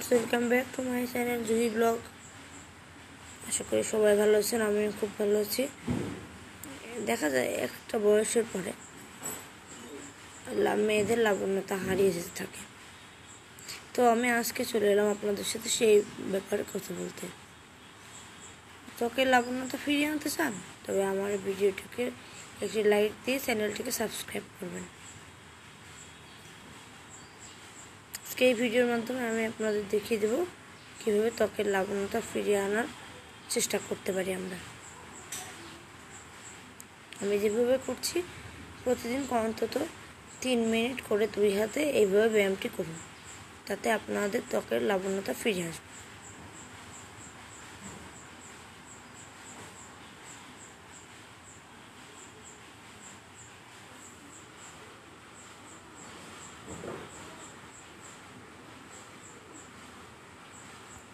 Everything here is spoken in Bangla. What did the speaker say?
Viewers, welcome back to my channel Juhi blog. আশা করি সবাই ভালো আছেন, আমিও খুব ভালো আছি। দেখা যায় একটা বয়সের পরে মেয়েদের লাবণ্যতা হারিয়ে যেতে থাকে। তো আমি আজকে চলে এলাম আপনাদের সাথে সেই ব্যাপারে কথা বলতে। ত্বকের লাবণ্যতা ফিরিয়ে আনতে চান? তবে আমার ভিডিওটিকে একটি লাইক দিয়ে চ্যানেলটিকে সাবস্ক্রাইব করবেন। আজকে এই ভিডিওর মাধ্যমে আমি আপনাদের দেখিয়ে দেব কীভাবে ত্বকের লাবণ্যতা ফিরিয়ে আনার চেষ্টা করতে পারি আমরা। আমি যেভাবে করছি, প্রতিদিন অন্তত 3 মিনিট করে 2 হাতে এইভাবে ব্যায়ামটি করুন, তাতে আপনাদের ত্বকের লাবণ্যতা ফিরে আসবে।